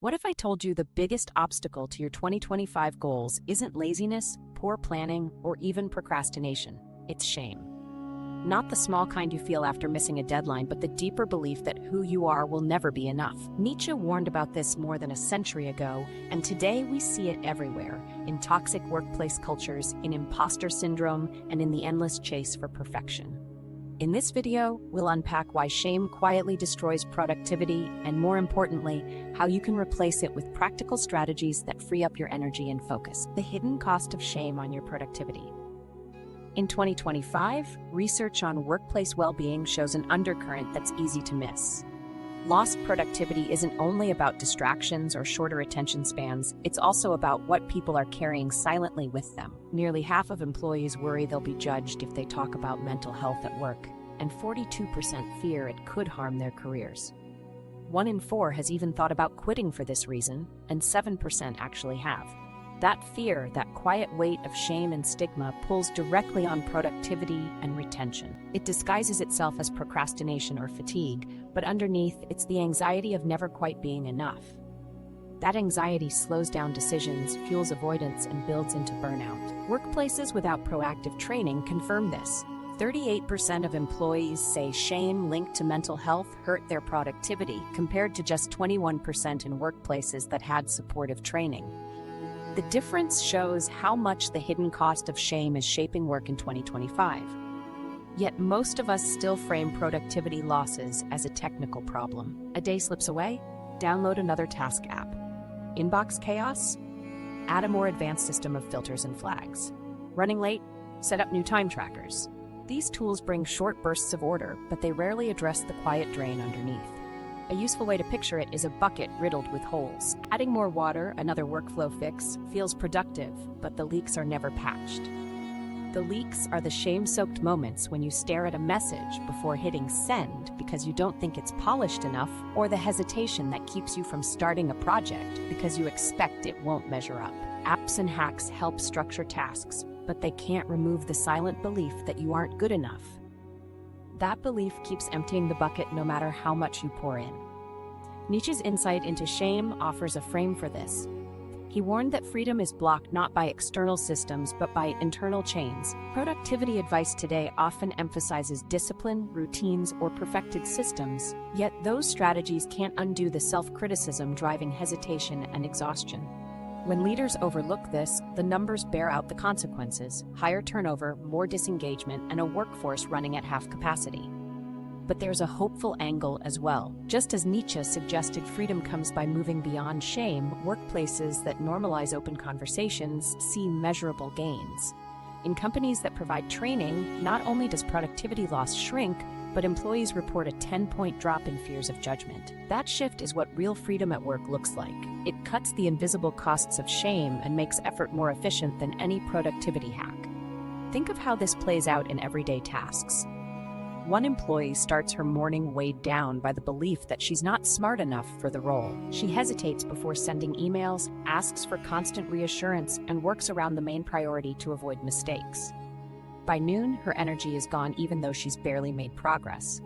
What if I told you the biggest obstacle to your 2025 goals isn't laziness, poor planning, or even procrastination? It's shame. Not the small kind you feel after missing a deadline, but the deeper belief that who you are will never be enough. Nietzsche warned about this more than a century ago, and today we see it everywhere, in toxic workplace cultures, in imposter syndrome, and in the endless chase for perfection. In this video, we'll unpack why shame quietly destroys productivity, and more importantly, how you can replace it with practical strategies that free up your energy and focus. The hidden cost of shame on your productivity. In 2025, research on workplace well-being shows an undercurrent that's easy to miss. Lost productivity isn't only about distractions or shorter attention spans, it's also about what people are carrying silently with them. Nearly half of employees worry they'll be judged if they talk about mental health at work, and 42% fear it could harm their careers. 1 in 4 has even thought about quitting for this reason, and 7% actually have. That fear, that quiet weight of shame and stigma, pulls directly on productivity and retention. It disguises itself as procrastination or fatigue, but underneath, it's the anxiety of never quite being enough. That anxiety slows down decisions, fuels avoidance, and builds into burnout. Workplaces without proactive training confirm this. 38% of employees say shame linked to mental health hurt their productivity, compared to just 21% in workplaces that had supportive training. The difference shows how much the hidden cost of shame is shaping work in 2025. Yet most of us still frame productivity losses as a technical problem. A day slips away? Download another task app. Inbox chaos? Add a more advanced system of filters and flags. Running late? Set up new time trackers. These tools bring short bursts of order, but they rarely address the quiet drain underneath. A useful way to picture it is a bucket riddled with holes. Adding more water, another workflow fix, feels productive, but the leaks are never patched. The leaks are the shame-soaked moments when you stare at a message before hitting send because you don't think it's polished enough, or the hesitation that keeps you from starting a project because you expect it won't measure up. Apps and hacks help structure tasks, but they can't remove the silent belief that you aren't good enough. That belief keeps emptying the bucket no matter how much you pour in. Nietzsche's insight into shame offers a frame for this. He warned that freedom is blocked not by external systems, but by internal chains. Productivity advice today often emphasizes discipline, routines, or perfected systems, yet those strategies can't undo the self-criticism driving hesitation and exhaustion. When leaders overlook this, the numbers bear out the consequences: higher turnover, more disengagement, and a workforce running at half capacity. But there's a hopeful angle as well. Just as Nietzsche suggested freedom comes by moving beyond shame, workplaces that normalize open conversations see measurable gains. In companies that provide training, not only does productivity loss shrink, but employees report a 10-point drop in fears of judgment. That shift is what real freedom at work looks like. It cuts the invisible costs of shame and makes effort more efficient than any productivity hack. Think of how this plays out in everyday tasks. One employee starts her morning weighed down by the belief that she's not smart enough for the role. She hesitates before sending emails, asks for constant reassurance, and works around the main priority to avoid mistakes. By noon, her energy is gone even though she's barely made progress.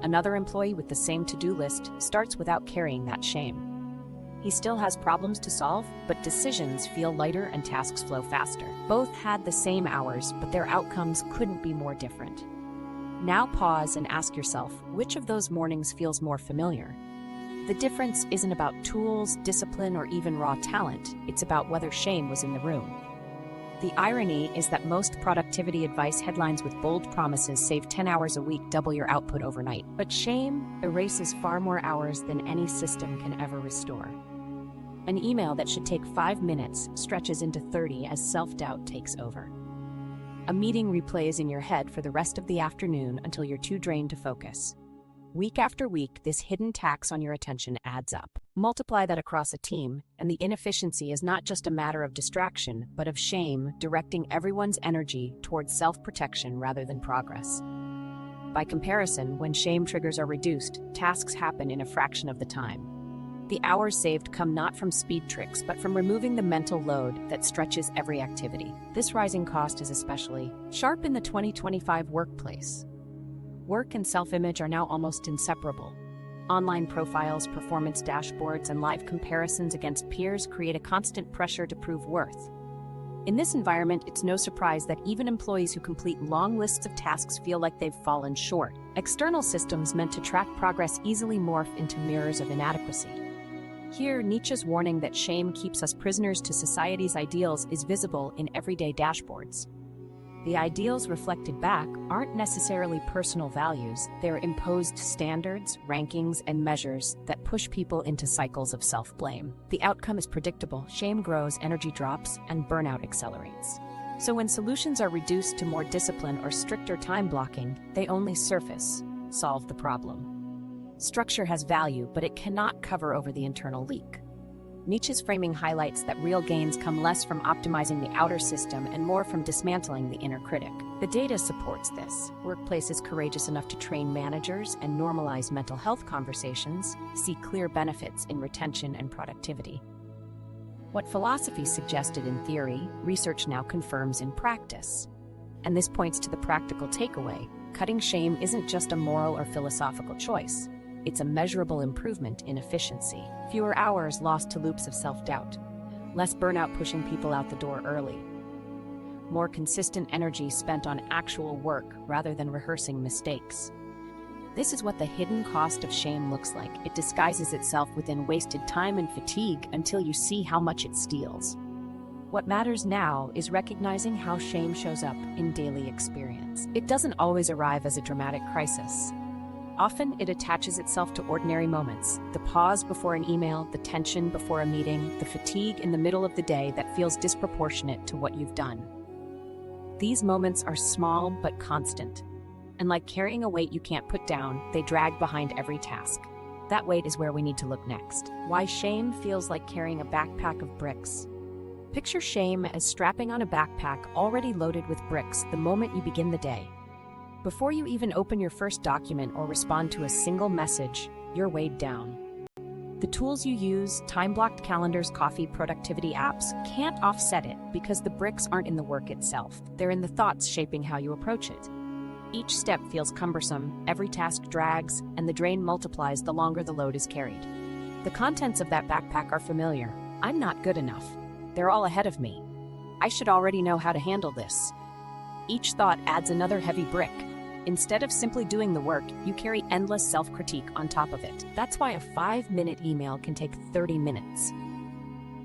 Another employee with the same to-do list starts without carrying that shame. He still has problems to solve, but decisions feel lighter and tasks flow faster. Both had the same hours, but their outcomes couldn't be more different. Now pause and ask yourself, which of those mornings feels more familiar? The difference isn't about tools, discipline, or even raw talent. It's about whether shame was in the room. The irony is that most productivity advice headlines with bold promises save 10 hours a week, double your output overnight. But shame erases far more hours than any system can ever restore. An email that should take 5 minutes stretches into 30 as self-doubt takes over. A meeting replays in your head for the rest of the afternoon until you're too drained to focus. Week after week, this hidden tax on your attention adds up. Multiply that across a team, and the inefficiency is not just a matter of distraction, but of shame directing everyone's energy towards self-protection rather than progress. By comparison, when shame triggers are reduced, tasks happen in a fraction of the time. The hours saved come not from speed tricks, but from removing the mental load that stretches every activity. This rising cost is especially sharp in the 2025 workplace. Work and self-image are now almost inseparable. Online profiles, performance dashboards, and live comparisons against peers create a constant pressure to prove worth. In this environment, it's no surprise that even employees who complete long lists of tasks feel like they've fallen short. External systems meant to track progress easily morph into mirrors of inadequacy. Here, Nietzsche's warning that shame keeps us prisoners to society's ideals is visible in everyday dashboards. The ideals reflected back aren't necessarily personal values, they're imposed standards, rankings, and measures that push people into cycles of self-blame. The outcome is predictable: shame grows, energy drops, and burnout accelerates. So when solutions are reduced to more discipline or stricter time blocking, they only solve the problem. Structure has value, but it cannot cover over the internal leak. Nietzsche's framing highlights that real gains come less from optimizing the outer system and more from dismantling the inner critic. The data supports this. Workplaces courageous enough to train managers and normalize mental health conversations see clear benefits in retention and productivity. What philosophy suggested in theory, research now confirms in practice. And this points to the practical takeaway: cutting shame isn't just a moral or philosophical choice. It's a measurable improvement in efficiency. Fewer hours lost to loops of self-doubt. Less burnout pushing people out the door early. More consistent energy spent on actual work rather than rehearsing mistakes. This is what the hidden cost of shame looks like. It disguises itself within wasted time and fatigue until you see how much it steals. What matters now is recognizing how shame shows up in daily experience. It doesn't always arrive as a dramatic crisis. Often, it attaches itself to ordinary moments: the pause before an email, the tension before a meeting, the fatigue in the middle of the day that feels disproportionate to what you've done. These moments are small but constant, and like carrying a weight you can't put down, they drag behind every task. That weight is where we need to look next. Why shame feels like carrying a backpack of bricks. Picture shame as strapping on a backpack already loaded with bricks the moment you begin the day. Before you even open your first document or respond to a single message, you're weighed down. The tools you use, time-blocked calendars, coffee, productivity apps, can't offset it because the bricks aren't in the work itself. They're in the thoughts shaping how you approach it. Each step feels cumbersome, every task drags, and the drain multiplies the longer the load is carried. The contents of that backpack are familiar. I'm not good enough. They're all ahead of me. I should already know how to handle this. Each thought adds another heavy brick. Instead of simply doing the work, you carry endless self-critique on top of it. That's why a 5-minute email can take 30 minutes.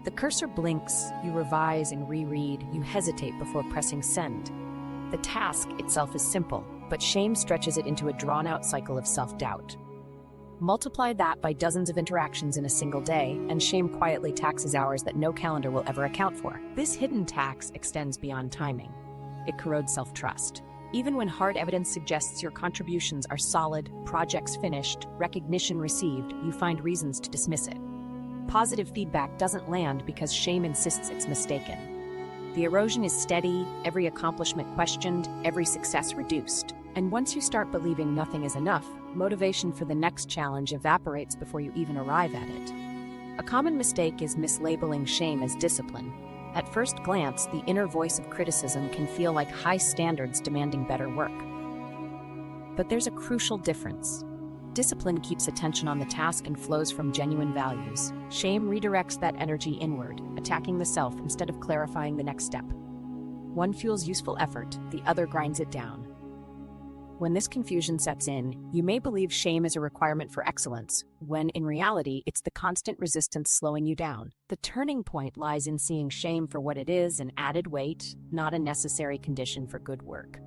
The cursor blinks, you revise and reread, you hesitate before pressing send. The task itself is simple, but shame stretches it into a drawn-out cycle of self-doubt. Multiply that by dozens of interactions in a single day, and shame quietly taxes hours that no calendar will ever account for. This hidden tax extends beyond timing. It corrodes self-trust. Even when hard evidence suggests your contributions are solid, projects finished, recognition received, you find reasons to dismiss it. Positive feedback doesn't land because shame insists it's mistaken. The erosion is steady, every accomplishment questioned, every success reduced. And once you start believing nothing is enough, motivation for the next challenge evaporates before you even arrive at it. A common mistake is mislabeling shame as discipline. At first glance, the inner voice of criticism can feel like high standards demanding better work. But there's a crucial difference. Discipline keeps attention on the task and flows from genuine values. Shame redirects that energy inward, attacking the self instead of clarifying the next step. One fuels useful effort, the other grinds it down. When this confusion sets in, you may believe shame is a requirement for excellence, when in reality, it's the constant resistance slowing you down. The turning point lies in seeing shame for what it is: an added weight, not a necessary condition for good work.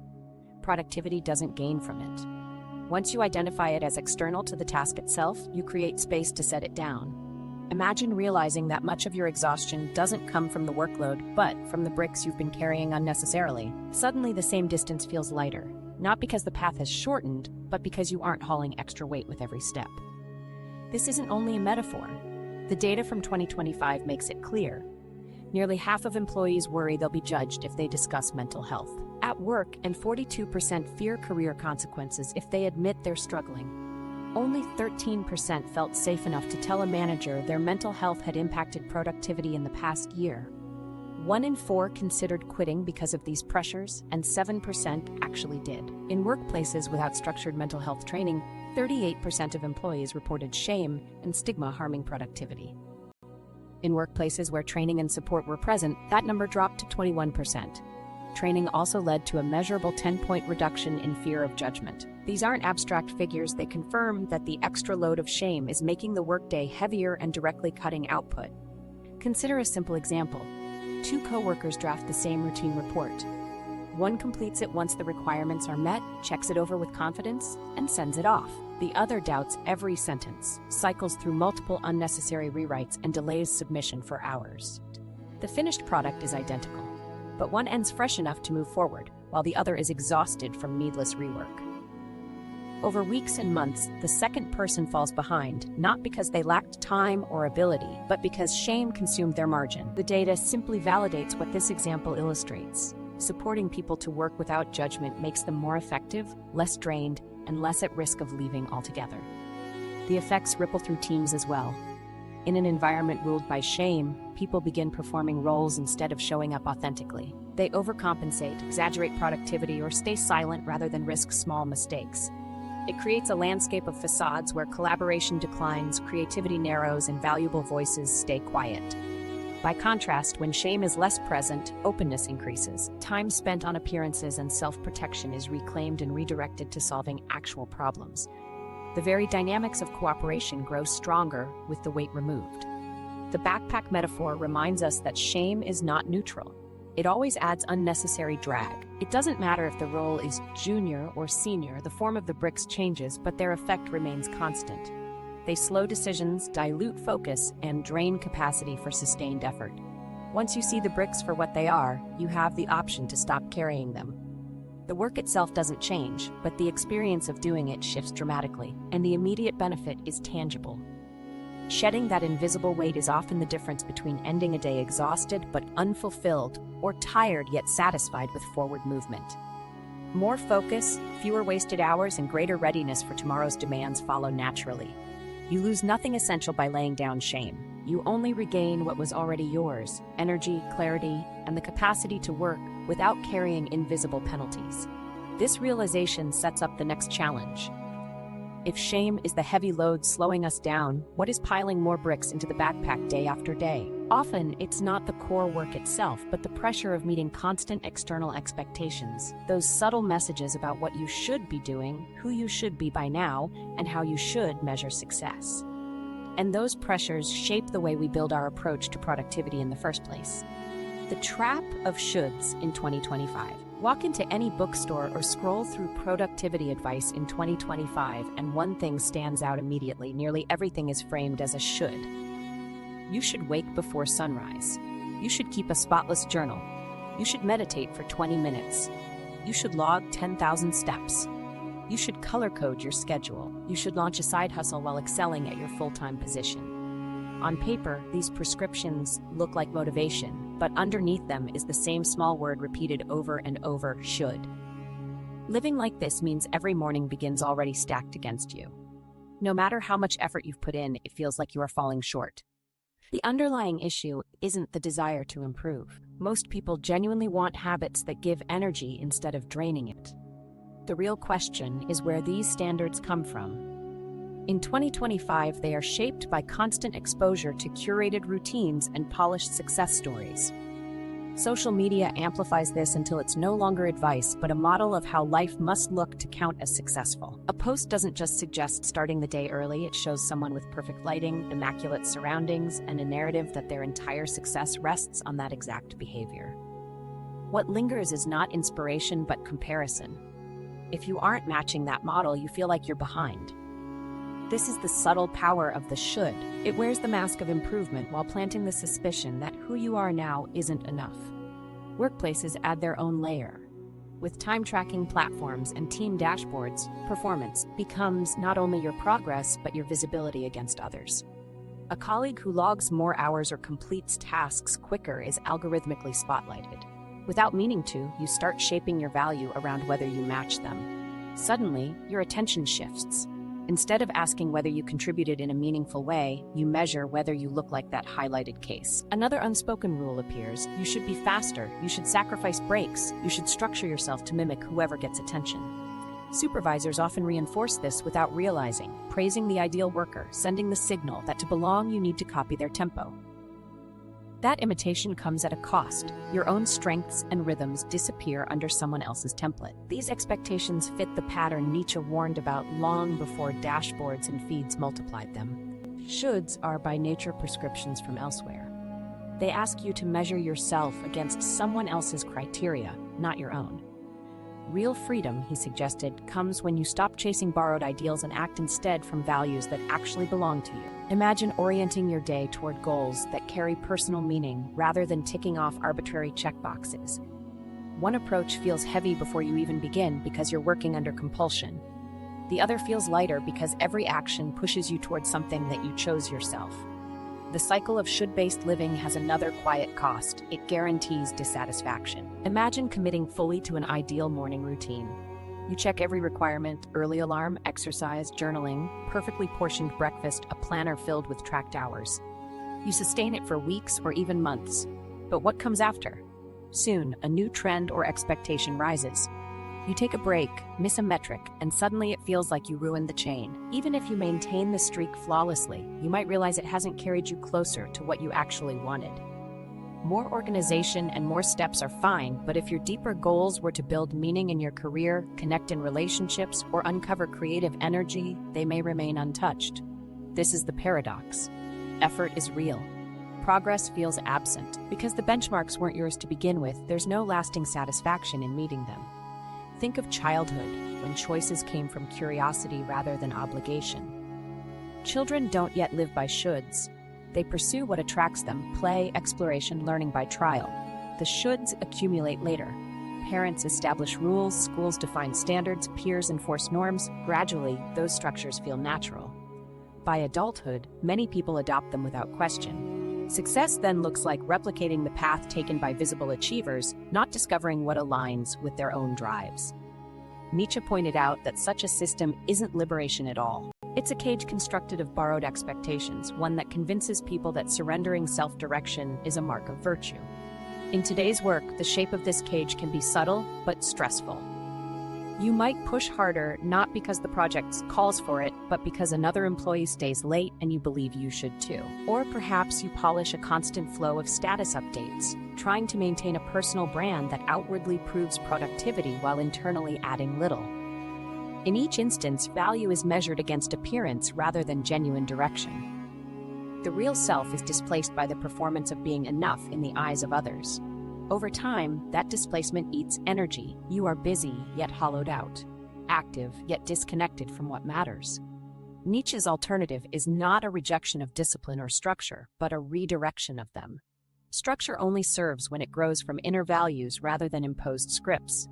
Productivity doesn't gain from it. Once you identify it as external to the task itself, you create space to set it down. Imagine realizing that much of your exhaustion doesn't come from the workload, but from the bricks you've been carrying unnecessarily. Suddenly, the same distance feels lighter. Not because the path has shortened, but because you aren't hauling extra weight with every step. This isn't only a metaphor. The data from 2025 makes it clear. Nearly half of employees worry they'll be judged if they discuss mental health at work, and 42% fear career consequences if they admit they're struggling. Only 13% felt safe enough to tell a manager their mental health had impacted productivity in the past year. 1 in 4 considered quitting because of these pressures, and 7% actually did. In workplaces without structured mental health training, 38% of employees reported shame and stigma harming productivity. In workplaces where training and support were present, that number dropped to 21%. Training also led to a measurable 10-point reduction in fear of judgment. These aren't abstract figures, they confirm that the extra load of shame is making the workday heavier and directly cutting output. Consider a simple example. Two coworkers draft the same routine report. One completes it once the requirements are met, checks it over with confidence, and sends it off. The other doubts every sentence, cycles through multiple unnecessary rewrites, and delays submission for hours. The finished product is identical, but one ends fresh enough to move forward, while the other is exhausted from needless rework. Over weeks and months, the second person falls behind, not because they lacked time or ability, but because shame consumed their margin. The data simply validates what this example illustrates. Supporting people to work without judgment makes them more effective, less drained, and less at risk of leaving altogether. The effects ripple through teams as well. In an environment ruled by shame, people begin performing roles instead of showing up authentically. They overcompensate, exaggerate productivity, or stay silent rather than risk small mistakes. It creates a landscape of facades where collaboration declines, creativity narrows, and valuable voices stay quiet. By contrast, when shame is less present, openness increases. Time spent on appearances and self-protection is reclaimed and redirected to solving actual problems. The very dynamics of cooperation grow stronger with the weight removed. The backpack metaphor reminds us that shame is not neutral. It always adds unnecessary drag. It doesn't matter if the role is junior or senior, the form of the bricks changes, but their effect remains constant. They slow decisions, dilute focus, and drain capacity for sustained effort. Once you see the bricks for what they are, you have the option to stop carrying them. The work itself doesn't change, but the experience of doing it shifts dramatically, and the immediate benefit is tangible. Shedding that invisible weight is often the difference between ending a day exhausted but unfulfilled, or tired yet satisfied with forward movement. More focus, fewer wasted hours, and greater readiness for tomorrow's demands follow naturally. You lose nothing essential by laying down shame. You only regain what was already yours: energy, clarity, and the capacity to work without carrying invisible penalties. This realization sets up the next challenge. If shame is the heavy load slowing us down, what is piling more bricks into the backpack day after day? Often, it's not the core work itself, but the pressure of meeting constant external expectations. Those subtle messages about what you should be doing, who you should be by now, and how you should measure success. And those pressures shape the way we build our approach to productivity in the first place. The trap of shoulds in 2025. Walk into any bookstore or scroll through productivity advice in 2025, and one thing stands out immediately. Nearly everything is framed as a should. You should wake before sunrise. You should keep a spotless journal. You should meditate for 20 minutes. You should log 10,000 steps. You should color code your schedule. You should launch a side hustle while excelling at your full-time position. On paper, these prescriptions look like motivation, but underneath them is the same small word repeated over and over: should. Living like this means every morning begins already stacked against you. No matter how much effort you've put in, it feels like you are falling short. The underlying issue isn't the desire to improve. Most people genuinely want habits that give energy instead of draining it. The real question is where these standards come from. In 2025, they are shaped by constant exposure to curated routines and polished success stories. Social media amplifies this until it's no longer advice, but a model of how life must look to count as successful. A post doesn't just suggest starting the day early, it shows someone with perfect lighting, immaculate surroundings, and a narrative that their entire success rests on that exact behavior. What lingers is not inspiration, but comparison. If you aren't matching that model, you feel like you're behind. This is the subtle power of the should. It wears the mask of improvement while planting the suspicion that who you are now isn't enough. Workplaces add their own layer. With time tracking platforms and team dashboards, performance becomes not only your progress, but your visibility against others. A colleague who logs more hours or completes tasks quicker is algorithmically spotlighted. Without meaning to, you start shaping your value around whether you match them. Suddenly, your attention shifts. Instead of asking whether you contributed in a meaningful way, you measure whether you look like that highlighted case. Another unspoken rule appears: you should be faster, you should sacrifice breaks, you should structure yourself to mimic whoever gets attention. Supervisors often reinforce this without realizing, praising the ideal worker, sending the signal that to belong you need to copy their tempo. That imitation comes at a cost. Your own strengths and rhythms disappear under someone else's template. These expectations fit the pattern Nietzsche warned about long before dashboards and feeds multiplied them. Shoulds are by nature prescriptions from elsewhere. They ask you to measure yourself against someone else's criteria, not your own. Real freedom, he suggested, comes when you stop chasing borrowed ideals and act instead from values that actually belong to you. Imagine orienting your day toward goals that carry personal meaning rather than ticking off arbitrary checkboxes. One approach feels heavy before you even begin because you're working under compulsion. The other feels lighter because every action pushes you toward something that you chose yourself. The cycle of should-based living has another quiet cost. It guarantees dissatisfaction. Imagine committing fully to an ideal morning routine. You check every requirement: early alarm, exercise, journaling, perfectly portioned breakfast, a planner filled with tracked hours. You sustain it for weeks or even months. But what comes after? Soon, a new trend or expectation rises. You take a break, miss a metric, and suddenly it feels like you ruined the chain. Even if you maintain the streak flawlessly, you might realize it hasn't carried you closer to what you actually wanted. More organization and more steps are fine, but if your deeper goals were to build meaning in your career, connect in relationships, or uncover creative energy, they may remain untouched. This is the paradox. Effort is real. Progress feels absent. Because the benchmarks weren't yours to begin with, there's no lasting satisfaction in meeting them. Think of childhood, when choices came from curiosity rather than obligation. Children don't yet live by shoulds. They pursue what attracts them: play, exploration, learning by trial. The shoulds accumulate later. Parents establish rules, schools define standards, peers enforce norms. Gradually, those structures feel natural. By adulthood, many people adopt them without question. Success then looks like replicating the path taken by visible achievers, not discovering what aligns with their own drives. Nietzsche pointed out that such a system isn't liberation at all. It's a cage constructed of borrowed expectations, one that convinces people that surrendering self-direction is a mark of virtue. In today's work, the shape of this cage can be subtle but stressful. You might push harder not because the project calls for it, but because another employee stays late and you believe you should too. Or perhaps you polish a constant flow of status updates, trying to maintain a personal brand that outwardly proves productivity while internally adding little. In each instance, value is measured against appearance rather than genuine direction. The real self is displaced by the performance of being enough in the eyes of others. Over time, that displacement eats energy. You are busy, yet hollowed out. Active, yet disconnected from what matters. Nietzsche's alternative is not a rejection of discipline or structure, but a redirection of them. Structure only serves when it grows from inner values rather than imposed scripts.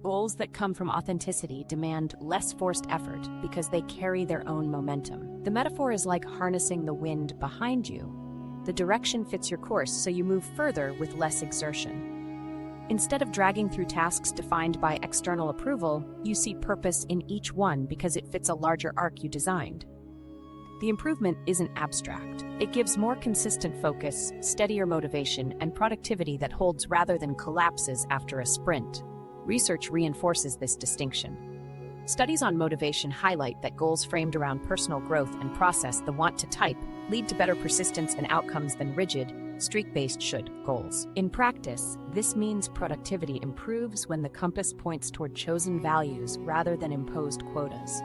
Goals that come from authenticity demand less forced effort because they carry their own momentum. The metaphor is like harnessing the wind behind you. The direction fits your course, so you move further with less exertion. Instead of dragging through tasks defined by external approval, you see purpose in each one because it fits a larger arc you designed. The improvement isn't abstract. It gives more consistent focus, steadier motivation, and productivity that holds rather than collapses after a sprint. Research reinforces this distinction. Studies on motivation highlight that goals framed around personal growth and process, the want to type, lead to better persistence and outcomes than rigid, streak-based should goals. In practice, this means productivity improves when the compass points toward chosen values rather than imposed quotas.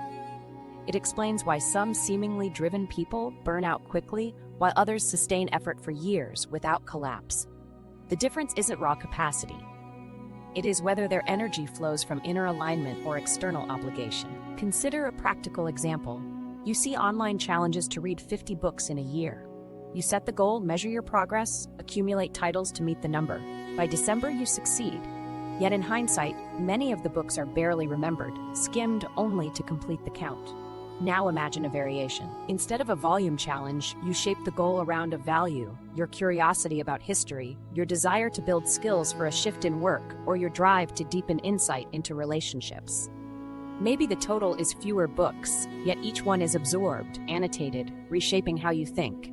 It explains why some seemingly driven people burn out quickly, while others sustain effort for years without collapse. The difference isn't raw capacity. It is whether their energy flows from inner alignment or external obligation. Consider a practical example. You see online challenges to read 50 books in a year. You set the goal, measure your progress, accumulate titles to meet the number. By December, you succeed. Yet in hindsight, many of the books are barely remembered, skimmed only to complete the count. Now imagine a variation. Instead of a volume challenge, you shape the goal around a value: your curiosity about history, your desire to build skills for a shift in work, or your drive to deepen insight into relationships. Maybe the total is fewer books, yet each one is absorbed, annotated, reshaping how you think.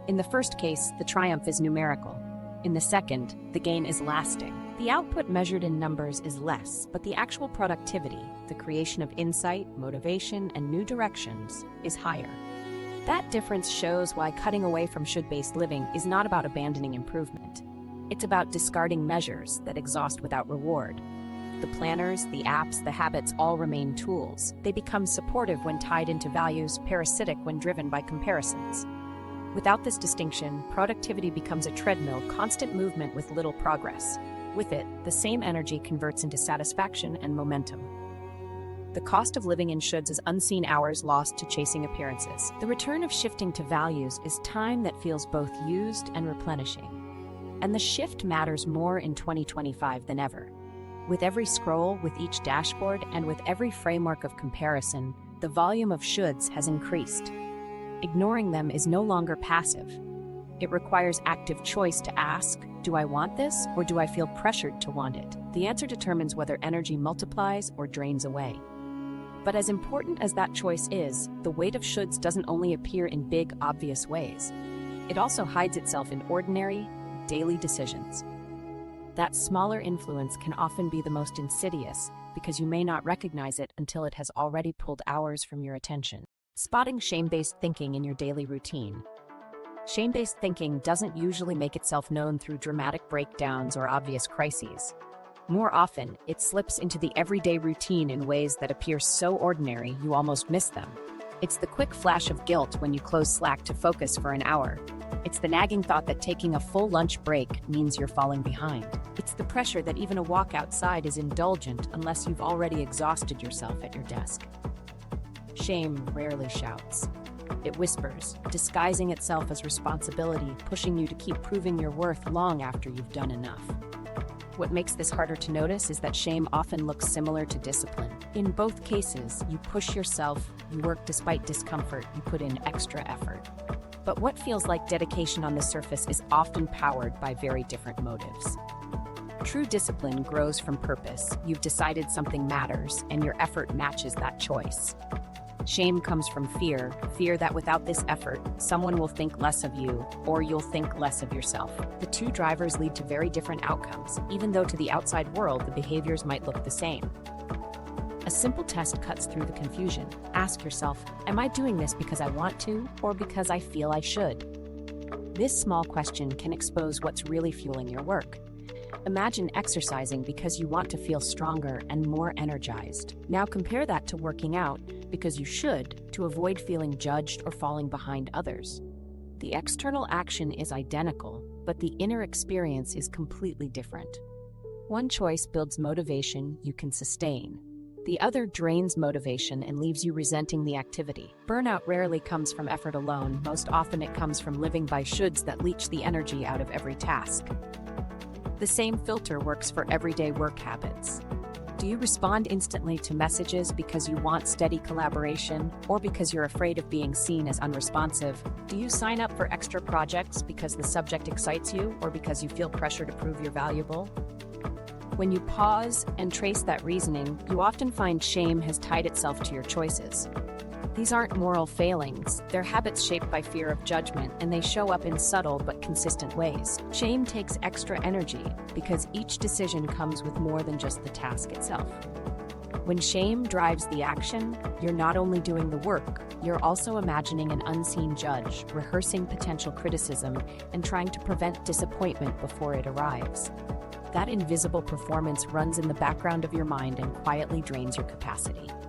In the first case, the triumph is numerical. In the second, the gain is lasting. The output measured in numbers is less, but the actual productivity, the creation of insight, motivation, and new directions, is higher. That difference shows why cutting away from should-based living is not about abandoning improvement. It's about discarding measures that exhaust without reward. The planners, the apps, the habits all remain tools. They become supportive when tied into values, parasitic when driven by comparisons. Without this distinction, productivity becomes a treadmill, constant movement with little progress. With it, the same energy converts into satisfaction and momentum. The cost of living in shoulds is unseen hours lost to chasing appearances. The return of shifting to values is time that feels both used and replenishing. And the shift matters more in 2025 than ever. With every scroll, with each dashboard, and with every framework of comparison, the volume of shoulds has increased. Ignoring them is no longer passive. It requires active choice to ask, do I want this, or do I feel pressured to want it? The answer determines whether energy multiplies or drains away. But as important as that choice is, the weight of shoulds doesn't only appear in big, obvious ways. It also hides itself in ordinary, daily decisions. That smaller influence can often be the most insidious because you may not recognize it until it has already pulled hours from your attention. Spotting shame-based thinking in your daily routine. Shame-based thinking doesn't usually make itself known through dramatic breakdowns or obvious crises. More often, it slips into the everyday routine in ways that appear so ordinary you almost miss them. It's the quick flash of guilt when you close Slack to focus for an hour. It's the nagging thought that taking a full lunch break means you're falling behind. It's the pressure that even a walk outside is indulgent unless you've already exhausted yourself at your desk. Shame rarely shouts. It whispers, disguising itself as responsibility, pushing you to keep proving your worth long after you've done enough. What makes this harder to notice is that shame often looks similar to discipline. In both cases, you push yourself, you work despite discomfort, you put in extra effort. But what feels like dedication on the surface is often powered by very different motives. True discipline grows from purpose. You've decided something matters, and your effort matches that choice. Shame comes from fear that without this effort, someone will think less of you, or you'll think less of yourself. The two drivers lead to very different outcomes, even though to the outside world the behaviors might look the same. A simple test cuts through the confusion. Ask yourself, am I doing this because I want to, or because I feel I should? This small question can expose what's really fueling your work. Imagine exercising because you want to feel stronger and more energized. Now compare that to working out because you should, to avoid feeling judged or falling behind others. The external action is identical, but the inner experience is completely different. One choice builds motivation you can sustain. The other drains motivation and leaves you resenting the activity. Burnout rarely comes from effort alone. Most often it comes from living by shoulds that leach the energy out of every task. The same filter works for everyday work habits. Do you respond instantly to messages because you want steady collaboration or because you're afraid of being seen as unresponsive? Do you sign up for extra projects because the subject excites you or because you feel pressure to prove you're valuable? When you pause and trace that reasoning, you often find shame has tied itself to your choices. These aren't moral failings, they're habits shaped by fear of judgment, and they show up in subtle but consistent ways. Shame takes extra energy because each decision comes with more than just the task itself. When shame drives the action, you're not only doing the work, you're also imagining an unseen judge, rehearsing potential criticism, and trying to prevent disappointment before it arrives. That invisible performance runs in the background of your mind and quietly drains your capacity.